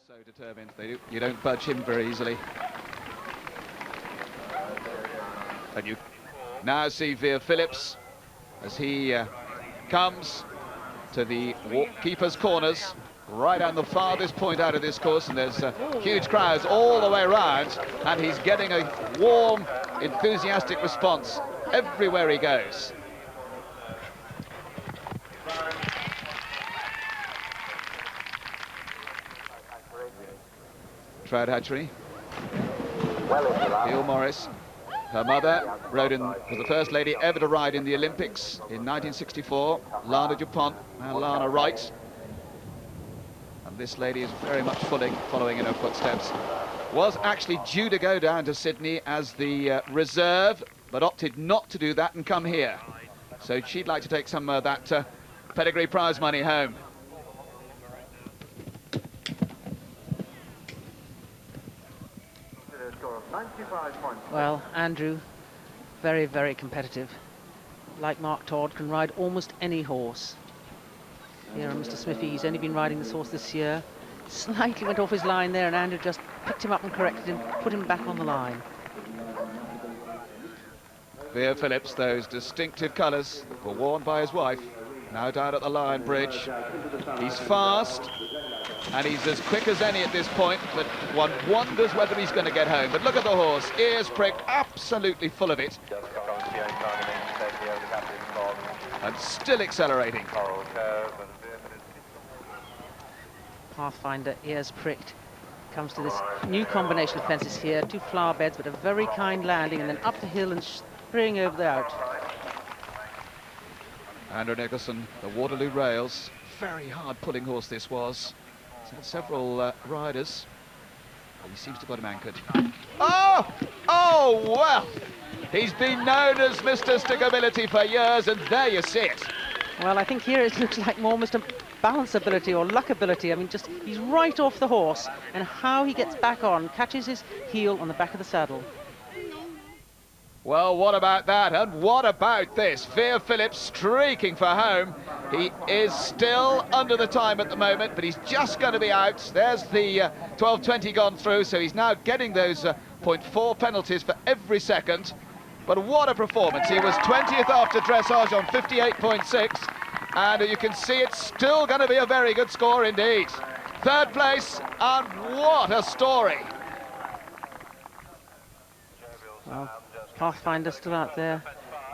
So determined, you don't budge him very easily. And you now see Vere Phillips as he comes to the keeper's corners, right on the farthest point out of this course, and there's huge crowds all the way around, and he's getting a warm, enthusiastic response everywhere he goes. Trout hatchery. Bill Morris. Her mother was the first lady ever to ride in the Olympics in 1964. Lana Dupont, now Lana Wright. And this lady is very much following in her footsteps. Was actually due to go down to Sydney as the reserve, but opted not to do that and come here. So she'd like to take some of that pedigree prize money home. Well, Andrew, very, very competitive. Like Mark Todd, can ride almost any horse. Here on Mr Smiffy, he's only been riding this horse this year. Slightly went off his line there, and Andrew just picked him up and corrected him, put him back on the line. Vere Phillips, those distinctive colours were worn by his wife, now down at the Lion Bridge. He's fast, and he's as quick as any at this point, but one wonders whether he's going to get home. But look at the horse, ears pricked, absolutely full of it. And still accelerating. Pathfinder, ears pricked. Comes to this new combination of fences here, 2 flower beds, but a very kind landing, and then up the hill and spring over the out. Andrew Nicholson, the Waterloo Rails. Very hard pulling horse this was. He's had several riders. He seems to have got him anchored. Oh! Oh, well! He's been known as Mr Stickability for years, and there you see it. Well, I think here it looks like more Mr Balanceability or Luckability. I mean, just he's right off the horse, and how he gets back on, catches his heel on the back of the saddle. Well, what about that? And what about this? Vere Phillips streaking for home. He is still under the time at the moment, but he's just going to be out. There's the 12:20 gone through, so he's now getting those 0.4 penalties for every second. But what a performance. He was 20th after Dressage on 58.6, and you can see it's still going to be a very good score indeed. 3rd place, and what a story. Well, Pathfinder still out there,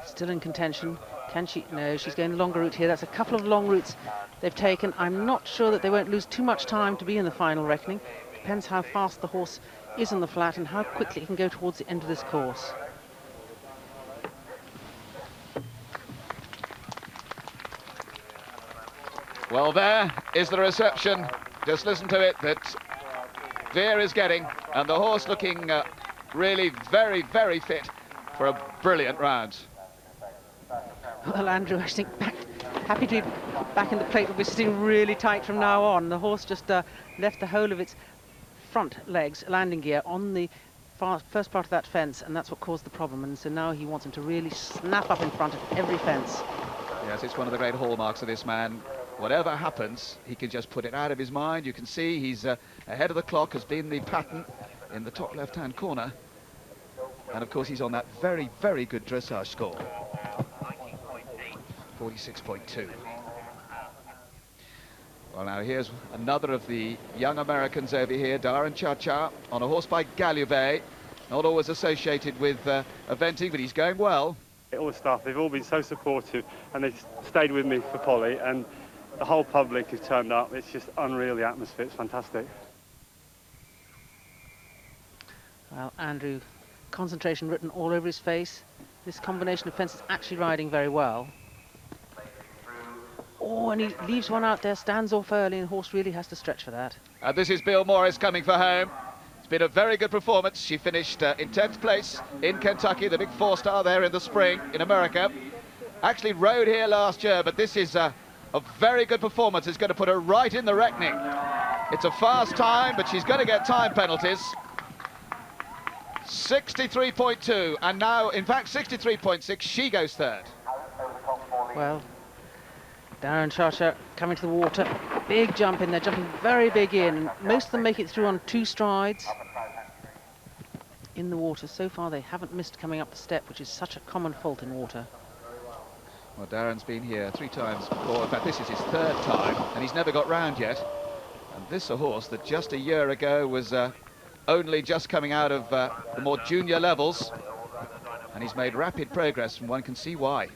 still in contention. Can she? No, she's going the longer route here. That's a couple of long routes they've taken. I'm not sure that they won't lose too much time to be in the final reckoning. Depends how fast the horse is on the flat and how quickly it can go towards the end of this course. Well, there is the reception. Just listen to it that Vere is getting, and the horse looking really very, very fit for a brilliant round. Well, Andrew, I think happy to be back in the plate. We'll be sitting really tight from now on. The horse just left the whole of its front legs, landing gear, on the first part of that fence, and that's what caused the problem. And so now he wants him to really snap up in front of every fence. Yes, it's one of the great hallmarks of this man. Whatever happens, he can just put it out of his mind. You can see he's ahead of the clock, has been the pattern in the top left-hand corner. And of course, he's on that very, very good dressage score. 46.2. Well, now here's another of the young Americans over here, Darren Cha-Cha, on a horse by Galluvet. Not always associated with eventing, but he's going well. All the staff, they've all been so supportive, and they've stayed with me for Polly, and the whole public has turned up. It's just unreal, the atmosphere. It's fantastic. Well, Andrew, concentration written all over his face. This combination of fences actually riding very well. Oh, and he leaves one out there, stands off early, and the horse really has to stretch for that. And this is Bill Morris coming for home. It's been a very good performance. She finished in 10th place in Kentucky, the big 4-star there in the spring in America. Actually rode here last year, but this is a very good performance. It's going to put her right in the reckoning. It's a fast time, but she's going to get time penalties. 63.2, and now, in fact, 63.6. She goes 3rd. Well, Darren Charcher coming to the water. Big jump in there, jumping very big in. Most of them make it through on 2 strides. In the water, so far they haven't missed coming up the step, which is such a common fault in water. Well, Darren's been here 3 times before. In fact, this is his 3rd time, and he's never got round yet. And this a horse that just a year ago was only just coming out of the more junior levels, and he's made rapid progress, and one can see why.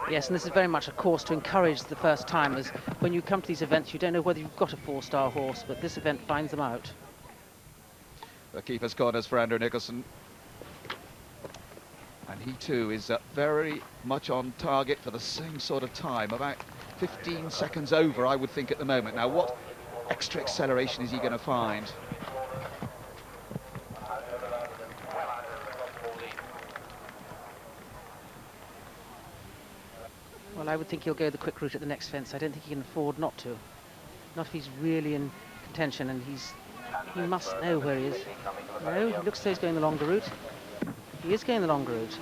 Yes, and this is very much a course to encourage the first-timers. When you come to these events, you don't know whether you've got a 4-star horse, but this event finds them out. The keeper's corners for Andrew Nicholson. And he too is very much on target for the same sort of time, about 15 seconds over, I would think, at the moment. Now, what extra acceleration is he going to find? Well, I would think he'll go the quick route at the next fence. I don't think he can afford not to. Not if he's really in contention, and he must know where he is. No, he looks as though he's going the longer route. He is going the longer route.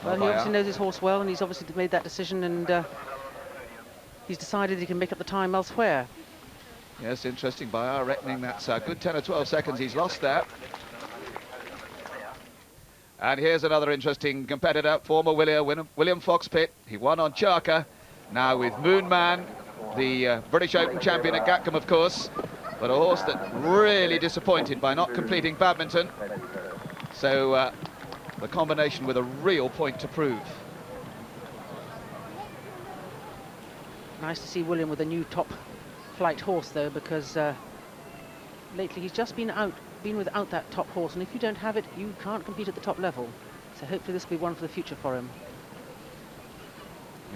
Well, he obviously knows his horse well, and he's obviously made that decision, and he's decided he can make up the time elsewhere. Yes, interesting. By our reckoning, that's a good 10 or 12 seconds he's lost there. And here's another interesting competitor, former William Fox-Pitt. He won on Charker, now with Moonman, the British Open champion at Gatcombe, of course, but a horse that really disappointed by not completing Badminton. So the combination with a real point to prove. Nice to see William with a new top flight horse, though, because lately he's just been without that top horse, and if you don't have it, you can't compete at the top level. So hopefully this will be one for the future for him.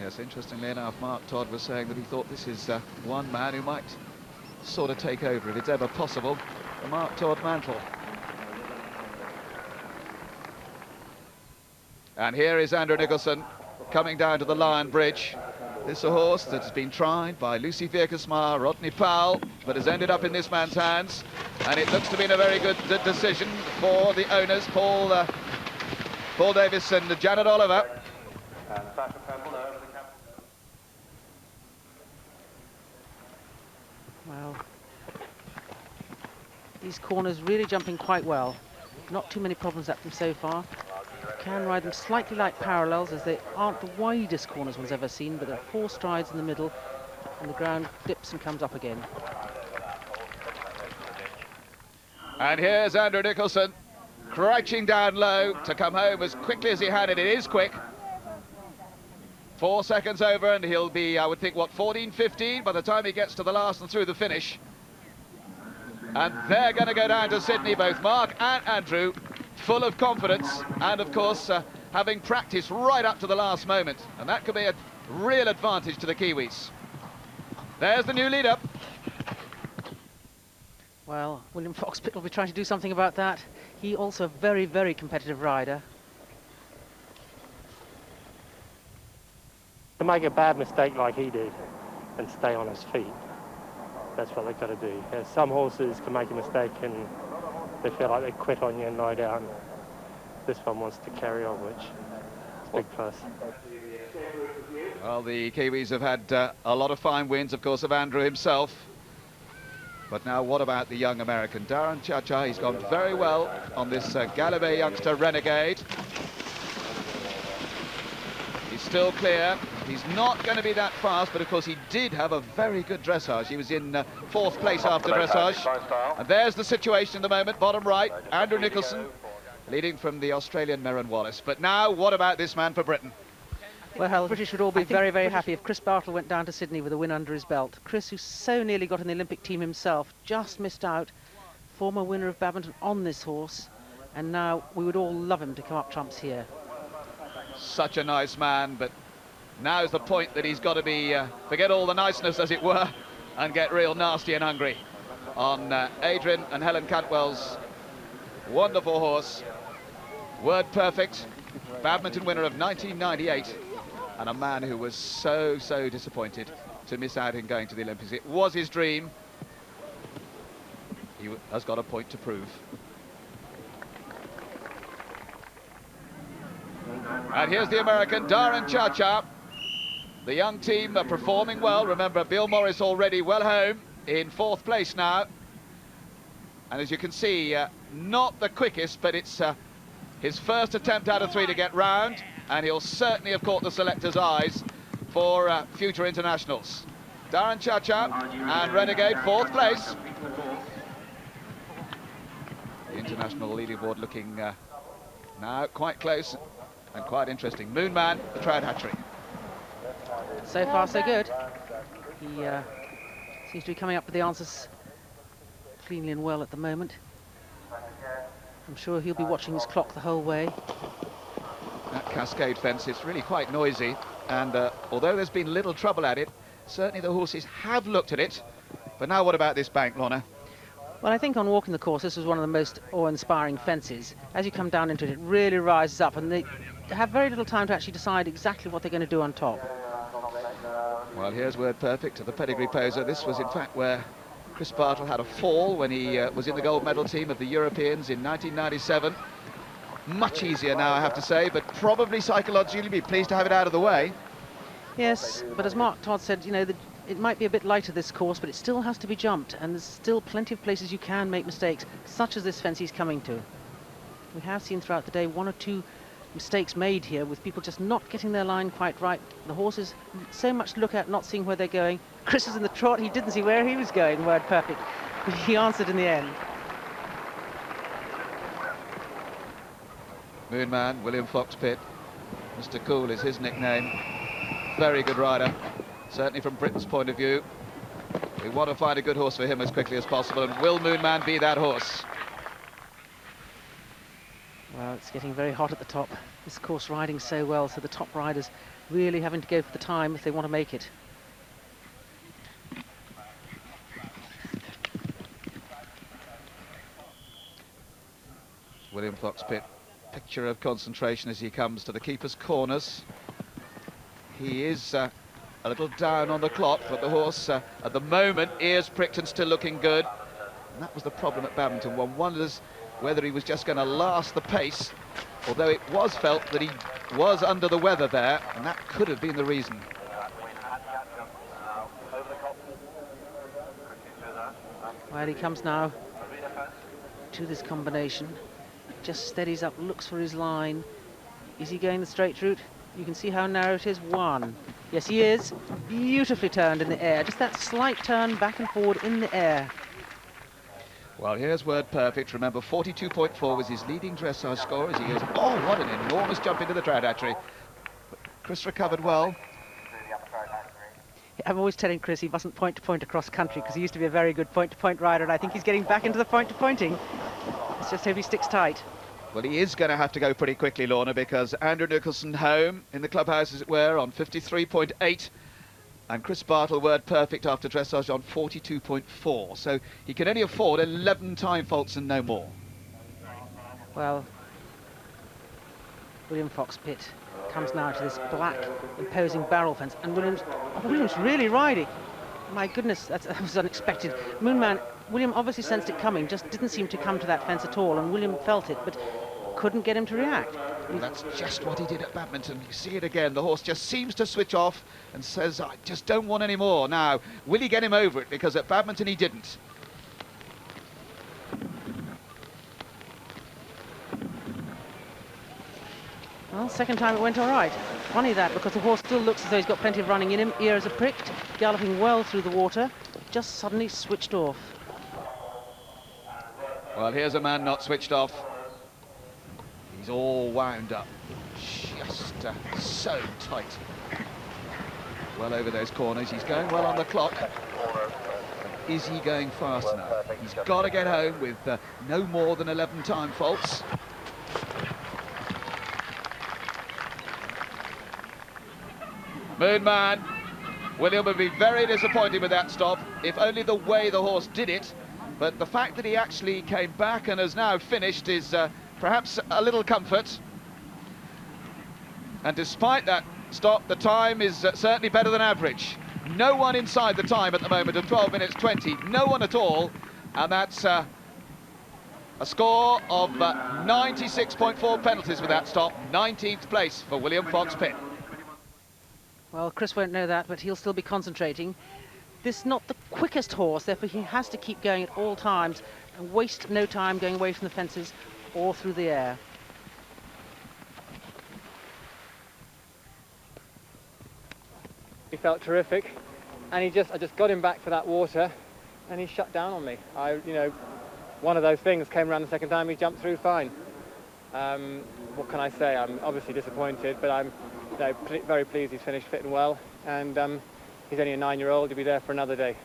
Yes, interestingly enough, Mark Todd was saying that he thought this is one man who might sort of take over, if it's ever possible, the Mark Todd mantle. And here is Andrew Nicholson coming down to the Lion Bridge. This is a horse that has been tried by Lucy Wiegersma, Rodney Powell, but has ended up in this man's hands. And it looks to be a very good decision for the owners, Paul Davis and Janet Oliver. Well, these corners really jumping quite well. Not too many problems at them so far. Can ride them slightly like parallels, as they aren't the widest corners one's ever seen, but there are 4 strides in the middle, and the ground dips and comes up again. And here's Andrew Nicholson crouching down low to come home as quickly as he had it. It is quick. 4 seconds over, and he'll be, I would think, what, 14, 15 by the time he gets to the last and through the finish. And they're going to go down to Sydney, both Mark and Andrew, full of confidence, and of course having practiced right up to the last moment, and that could be a real advantage to the Kiwis. There's the new lead-up. Well, William Fox-Pitt will be trying to do something about that. He also a very, very competitive rider. To make a bad mistake like he did and stay on his feet, that's what they've got to do. Some horses can make a mistake and they feel like they quit on you and lie down. This one wants to carry on, which is a big plus. Well, the Kiwis have had a lot of fine wins, of course, of Andrew himself. But now what about the young American? Darren Chacha, he's gone very well on this Galloway youngster Renegade. He's still clear. He's not going to be that fast, but of course he did have a very good dressage. He was in 4th place after dressage. And there's the situation at the moment, bottom right. Andrew Nicholson leading from the Australian Merrin Wallace. But now, what about this man for Britain? Well, the British would all be very, very happy if Chris Bartle went down to Sydney with a win under his belt. Chris, who so nearly got in the Olympic team himself, just missed out. Former winner of Badminton on this horse. And now we would all love him to come up trumps here. Such a nice man, but now's the point that he's got to be, forget all the niceness, as it were, and get real nasty and hungry on Adrian and Helen Cantwell's wonderful horse. Word perfect, Badminton winner of 1998, and a man who was so disappointed to miss out in going to the Olympics. It was his dream. He has got a point to prove. And here's the American, Darren Chacha. The young team are performing well. Remember, Bill Morris already well home in 4th place now. And as you can see, not the quickest, but it's his first attempt out of 3 to get round, and he'll certainly have caught the selector's eyes for future internationals. Darren Chacha and Renegade, 4th place. The international leaderboard looking now quite close and quite interesting. Moonman, the trout hatchery. So far, so good. He seems to be coming up with the answers cleanly and well at the moment. I'm sure he'll be watching his clock the whole way. That cascade fence is really quite noisy, and although there's been little trouble at it, certainly the horses have looked at it. But now what about this bank, Lorna? Well, I think on walking the course, this was one of the most awe-inspiring fences. As you come down into it, it really rises up, and they have very little time to actually decide exactly what they're going to do on top. Well, here's word perfect to the pedigree poser. This was, in fact, where Chris Bartle had a fall when he was in the gold medal team of the Europeans in 1997. Much easier now, I have to say, but probably psychologically be pleased to have it out of the way. Yes, but as Mark Todd said, you know, it might be a bit lighter this course, but it still has to be jumped, and there's still plenty of places you can make mistakes, such as this fence he's coming to. We have seen throughout the day 1 or 2 mistakes made here with people just not getting their line quite right. The horses so much to look at, not seeing where they're going. Chris is in the trot, he didn't see where he was going, word perfect. He answered in the end. Moonman, William Fox-Pitt. Mr Cool is his nickname. Very good rider, certainly from Britain's point of view. We want to find a good horse for him as quickly as possible, and will Moonman be that horse? Well, it's getting very hot at the top. This course riding so well, so the top riders really having to go for the time if they want to make it. William Fox-Pitt, picture of concentration as he comes to the keeper's corners. He is a little down on the clock, but the horse at the moment, ears pricked and still looking good. And that was the problem at Badminton. One wonders whether he was just going to last the pace, although it was felt that he was under the weather there, and that could have been the reason. Well, he comes now to this combination, just steadies up, looks for his line. Is he going the straight route? You can see how narrow it is. 1. Yes, he is. Beautifully turned in the air. Just that slight turn back and forward in the air. Well, here's word perfect. Remember, 42.4 was his leading dressage score as he goes. Oh, what an enormous jump into the trout hatchery. But Chris recovered well. I'm always telling Chris he mustn't point to point across country because he used to be a very good point-to-point rider, and I think he's getting back into the point-to-pointing. Let's just hope he sticks tight. Well, he is going to have to go pretty quickly, Lorna, because Andrew Nicholson home in the clubhouse, as it were, on 53.8. And Chris Bartle, word perfect after dressage on 42.4. So he can only afford 11 time faults and no more. Well, William Fox-Pitt comes now to this black, imposing barrel fence. And William's really riding. My goodness, that was unexpected. William obviously sensed it coming, just didn't seem to come to that fence at all. And William felt it, but couldn't get him to react. Well, that's just what he did at Badminton. You see it again. The horse just seems to switch off and says, I just don't want any more. Now, will he get him over it? Because at Badminton he didn't. Well, second time it went all right. Funny that, because the horse still looks as though he's got plenty of running in him. Ears are pricked, galloping well through the water. Just suddenly switched off. Well, here's a man not switched off. He's all wound up, just so tight. Well over those corners, he's going well on the clock. Is he going fast enough? He's got to get home with no more than 11 time faults. Moonman, William would be very disappointed with that stop, if only the way the horse did it. But the fact that he actually came back and has now finished is perhaps a little comfort. And despite that stop, the time is certainly better than average. No one inside the time at the moment of 12 minutes 20, no one at all. And that's a score of 96.4 penalties with that stop. 19th place for William Fox-Pitt. Well, Chris won't know that, but he'll still be concentrating. This is not the quickest horse, therefore he has to keep going at all times and waste no time going away from the fences or through the air. He felt terrific, and I just got him back for that water, and he shut down on me. One of those things came around the second time, he jumped through fine. What can I say? I'm obviously disappointed, but I'm very pleased he's finished fit and well, and he's only a 9-year-old. He'll be there for another day.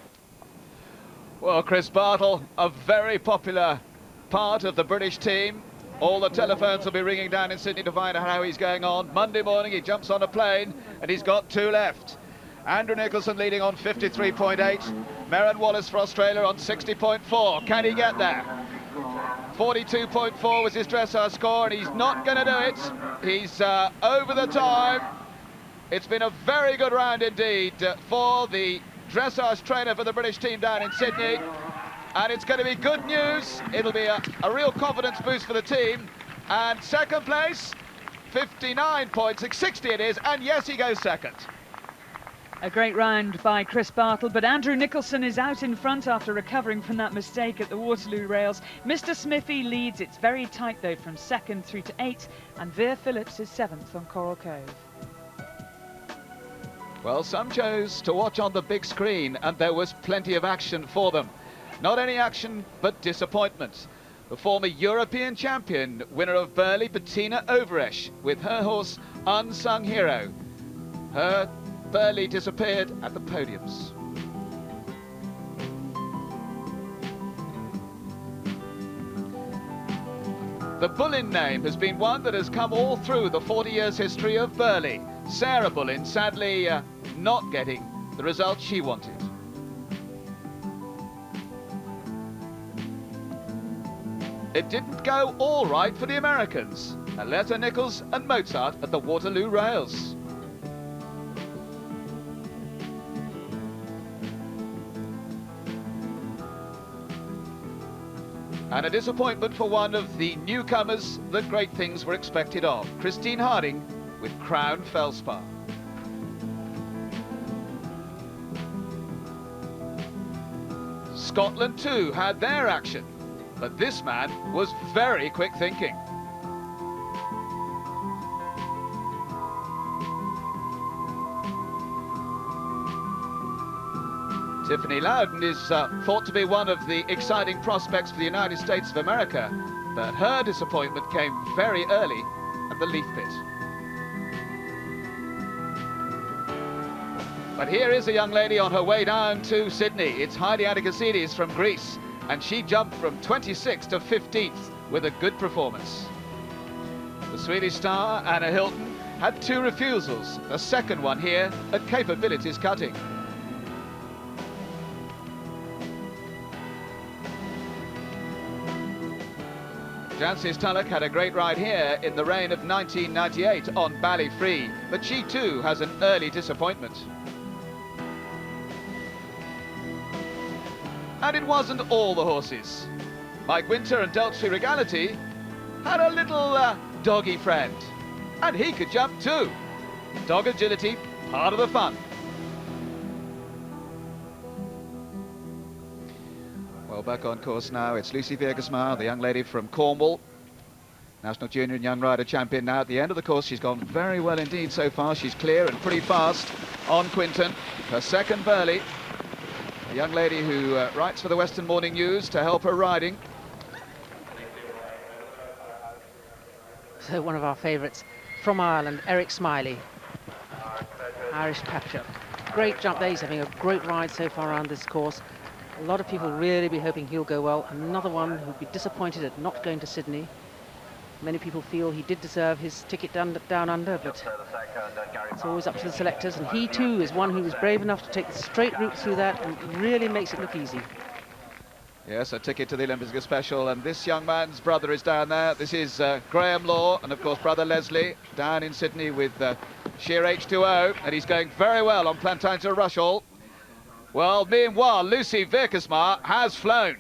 Well, Chris Bartle, a very popular part of the British team. All the telephones will be ringing down in Sydney to find out how he's going on. Monday morning he jumps on a plane and he's got 2 left. Andrew Nicholson leading on 53.8. Merrin Wallace for Australia on 60.4. Can he get there? 42.4 was his dressage score, and he's not going to do it. He's over the time. It's been a very good round indeed for the dressage trainer for the British team down in Sydney. And it's going to be good news. It'll be a real confidence boost for the team. And second place, 59 points, 60 it is, and yes, he goes second. A great round by Chris Bartle, but Andrew Nicholson is out in front after recovering from that mistake at the Waterloo Rails. Mr Smiffy leads. It's very tight though from 2nd through to 8th, and Vere Phillips is 7th on Coral Cove. Well, some chose to watch on the big screen, and there was plenty of action for them. Not any action, but disappointment. The former European champion, winner of Burghley, Bettina Overesh, with her horse Unsung Hero. Her Burghley disappeared at the podiums. The Bullin name has been one that has come all through the 40 years history of Burghley. Sarah Bullin sadly not getting the result she wanted. It didn't go all right for the Americans. Aletta Nichols and Mozart at the Waterloo Rails. And a disappointment for one of the newcomers that great things were expected of. Christine Harding with Crown Felspar. Scotland too had their action, but this man was very quick thinking. Tiffany Loudon is thought to be one of the exciting prospects for the United States of America, but her disappointment came very early at the Leaf Pit. But here is a young lady on her way down to Sydney. It's Heidi Antikasides from Greece, and she jumped from 26th to 15th with a good performance. The Swedish star, Anna Hilton, had 2 refusals, the second one here at Capabilities Cutting. Jancis Tulloch had a great ride here in the rain of 1998 on Ballifree, but she too has an early disappointment. And it wasn't all the horses. Mike Winter and Deltree Regality had a little doggy friend, and he could jump too. Dog agility, part of the fun. Well, back on course now, it's Lucy Wiegersma, the young lady from Cornwall. National Junior and Young Rider champion now. At the end of the course, she's gone very well indeed so far. She's clear and pretty fast on Quinton. Her second Burghley. A young lady who writes for the Western Morning News to help her riding. So one of our favourites from Ireland, Eric Smiley. Irish capture. Great jump there. He's having a great ride so far around this course. A lot of people really be hoping he'll go well. Another one who'd be disappointed at not going to Sydney. Many people feel he did deserve his ticket down under, but it's always up to the selectors. And he too is one who was brave enough to take the straight route through that and really makes it look easy. Yes, a ticket to the Olympic Special, and this young man's brother is down there. This is Graham Law, and of course brother Leslie down in Sydney with sheer H2O, and he's going very well on Plantagenet Rushall. Well, meanwhile, Lucy Wiegersma has flown.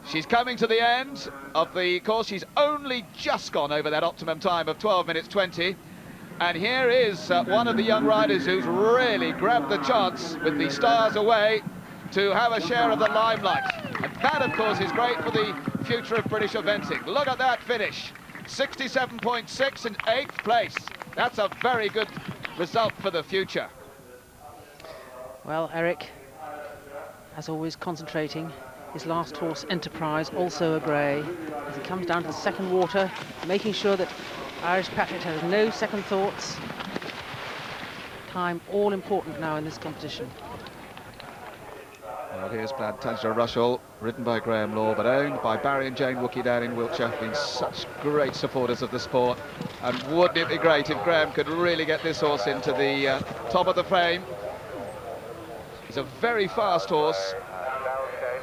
She's coming to the end of the course. She's only just gone over that optimum time of 12 minutes 20. And here is one of the young riders who's really grabbed the chance with the stars away to have a share of the limelight. And that, of course, is great for the future of British eventing. Look at that finish. 67.6 in 8th place. That's a very good result for the future. Well, Eric, as always, concentrating. His last horse, Enterprise, also a grey. As he comes down to the second water, making sure that Irish Patriot has no second thoughts. Time all important now in this competition. Well, here's Plantagenet Rushall, ridden by Graham Law, but owned by Barry and Jane Wookey down in Wiltshire. Been such great supporters of the sport. And wouldn't it be great if Graham could really get this horse into the top of the frame? He's a very fast horse.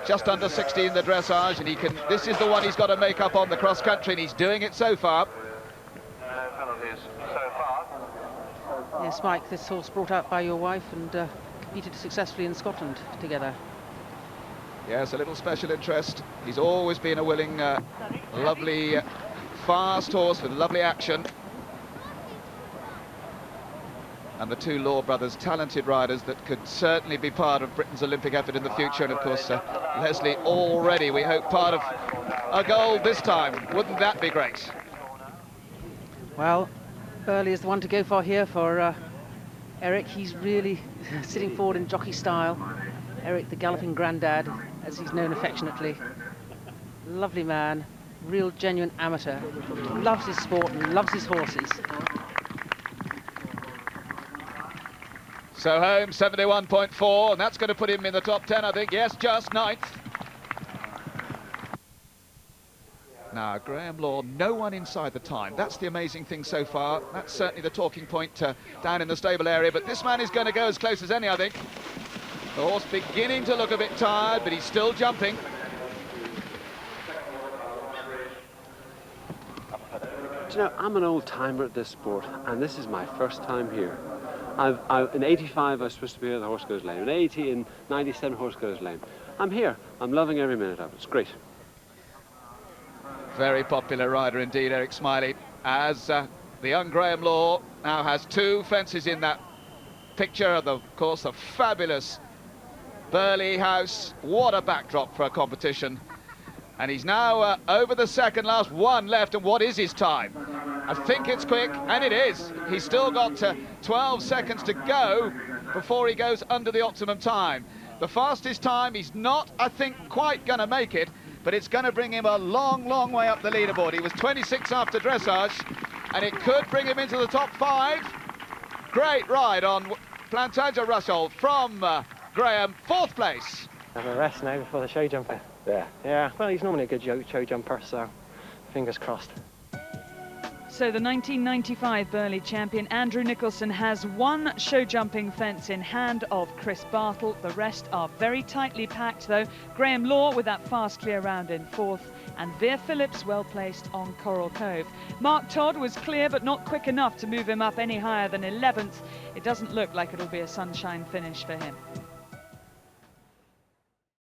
Just under 60 in the dressage, and he can. This is the one he's got to make up on the cross country, and he's doing it so far. Yes, Mike, this horse brought out by your wife and competed successfully in Scotland together. Yes, a little special interest. He's always been a willing, lovely, fast horse with lovely action. And the two Law brothers, talented riders that could certainly be part of Britain's Olympic effort in the future. And of course, Leslie already, we hope, part of a gold this time. Wouldn't that be great? Well, Burghley is the one to go for here for Eric. He's really sitting forward in jockey style. Eric, the galloping grandad, as he's known affectionately. Lovely man, real genuine amateur. Loves his sport and loves his horses. So home, 71.4, and that's going to put him in the top 10, I think. Yes, just 9th. Now, Graham Law, no one inside the time. That's the amazing thing so far. That's certainly the talking point down in the stable area, but this man is going to go as close as any, I think. The horse beginning to look a bit tired, but he's still jumping. Do you know, I'm an old-timer at this sport, and this is my first time here. In 85, I was supposed to be here, the horse goes lame. In 80, in 97, horse goes lame. I'm here. I'm loving every minute of it. It's great. Very popular rider indeed, Eric Smiley, as the young Graham Law now has 2 fences in that picture. Of course, the fabulous Burghley house. What a backdrop for a competition. And he's now over the second last, 1 left, and what is his time? I think it's quick, and it is. He's still got 12 seconds to go before he goes under the optimum time. The fastest time, he's not, I think, quite going to make it, but it's going to bring him a long, long way up the leaderboard. He was 26 after dressage, and it could bring him into the top 5. Great ride on Plantagenet Rushall from Graham, 4th place. Have a rest now before the show jumper. Yeah, well, he's normally a good show jumper, so fingers crossed. So the 1995 Burghley champion Andrew Nicholson has 1 show jumping fence in hand of Chris Bartle. The rest are very tightly packed though. Graham Law with that fast clear round in 4th, and Vere Phillips well placed on Coral Cove. Mark Todd was clear but not quick enough to move him up any higher than 11th. It doesn't look like it'll be a sunshine finish for him.